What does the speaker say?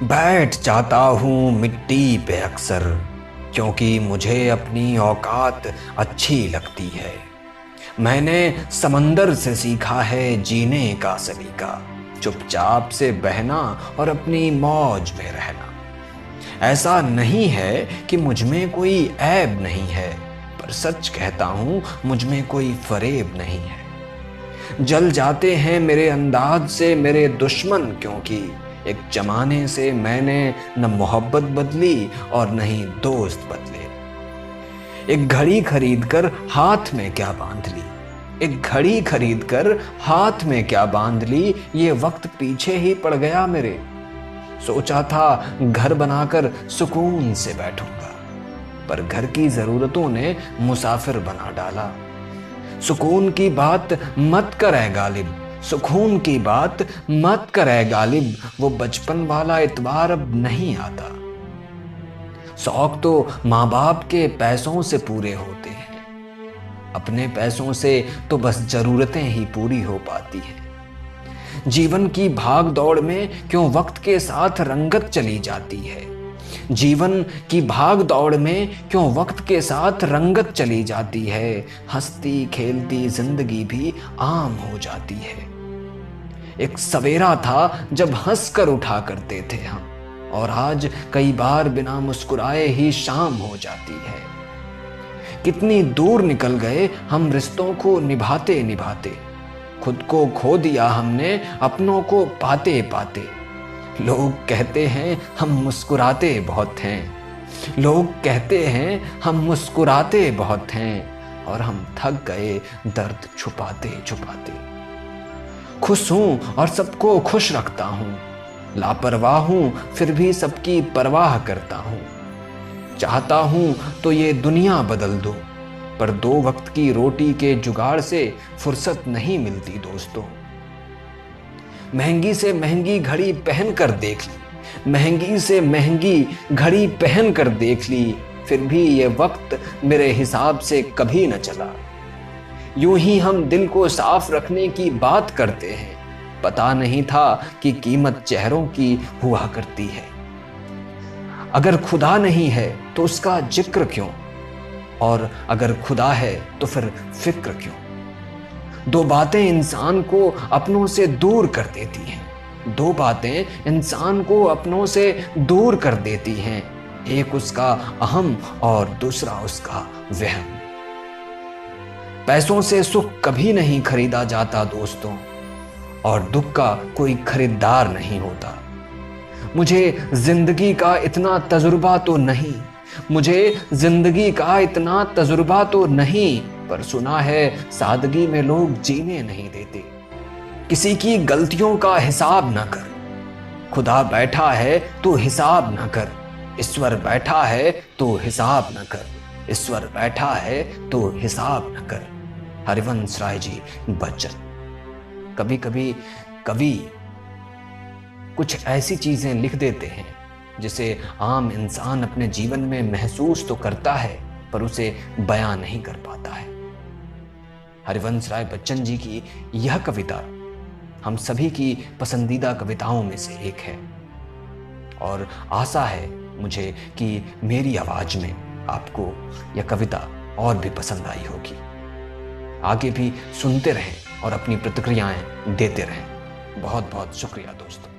बैठ जाता हूँ मिट्टी पे अक्सर, क्योंकि मुझे अपनी औकात अच्छी लगती है। मैंने समंदर से सीखा है जीने का सलीका, चुपचाप से बहना और अपनी मौज में रहना। ऐसा नहीं है कि मुझ में कोई ऐब नहीं है, पर सच कहता हूँ मुझ में कोई फरेब नहीं है। जल जाते हैं मेरे अंदाज से मेरे दुश्मन, क्योंकि एक जमाने से मैंने न मोहब्बत बदली और न ही दोस्त बदले। एक घड़ी खरीद कर हाथ में क्या बांध ली, एक घड़ी खरीद कर हाथ में क्या बांध ली, ये वक्त पीछे ही पड़ गया मेरे। सोचा था घर बनाकर सुकून से बैठूंगा, पर घर की जरूरतों ने मुसाफिर बना डाला। सुकून की बात मत करे गालिब, सुकून की बात मत करे गालिब, वो बचपन वाला इतबार अब नहीं आता। शौक तो माँ बाप के पैसों से पूरे होते हैं, अपने पैसों से तो बस जरूरतें ही पूरी हो पाती हैं। जीवन की भाग दौड़ में क्यों वक्त के साथ रंगत चली जाती है, जीवन की भाग दौड़ में क्यों वक्त के साथ रंगत चली जाती है। हंसती खेलती जिंदगी भी आम हो जाती है। एक सवेरा था जब हंस कर उठा करते थे हम, और आज कई बार बिना मुस्कुराए ही शाम हो जाती है। कितनी दूर निकल गए हम रिश्तों को निभाते निभाते, खुद को खो दिया हमने अपनों को पाते पाते। लोग कहते हैं हम मुस्कुराते बहुत हैं, लोग कहते हैं हम मुस्कुराते बहुत हैं, और हम थक गए दर्द छुपाते छुपाते। खुश हूं और सबको खुश रखता हूं, लापरवाह हूं फिर भी सबकी परवाह करता हूं। चाहता हूं तो ये दुनिया बदल दूं, पर दो वक्त की रोटी के जुगाड़ से फुर्सत नहीं मिलती दोस्तों। महंगी से महंगी घड़ी पहन कर देख ली, महंगी से महंगी घड़ी पहन कर देख ली, फिर भी ये वक्त मेरे हिसाब से कभी न चला। यूं ही हम दिल को साफ रखने की बात करते हैं, पता नहीं था कि कीमत चेहरों की हुआ करती है। अगर खुदा नहीं है तो उसका जिक्र क्यों, और अगर खुदा है तो फिर फिक्र क्यों। दो बातें इंसान को अपनों से दूर कर देती हैं, दो बातें इंसान को अपनों से दूर कर देती हैं, एक उसका अहम और दूसरा उसका वहम। पैसों से सुख कभी नहीं खरीदा जाता दोस्तों, और दुख का कोई खरीदार नहीं होता। मुझे जिंदगी का इतना तजुर्बा तो नहीं, मुझे जिंदगी का इतना तजुर्बा तो नहीं, पर सुना है सादगी में लोग जीने नहीं देते। किसी की गलतियों का हिसाब न कर, खुदा बैठा है तो हिसाब न कर, ईश्वर बैठा है तो हिसाब न कर, ईश्वर बैठा है तो हिसाब न कर। हरिवंश राय जी बच्चन। कभी कभी कवि कुछ ऐसी चीजें लिख देते हैं जिसे आम इंसान अपने जीवन में महसूस तो करता है, पर उसे बयां नहीं कर पाता है। हरिवंश राय बच्चन जी की यह कविता हम सभी की पसंदीदा कविताओं में से एक है, और आशा है मुझे कि मेरी आवाज में आपको यह कविता और भी पसंद आई होगी। आगे भी सुनते रहें और अपनी प्रतिक्रियाएं देते रहें। बहुत बहुत शुक्रिया दोस्तों।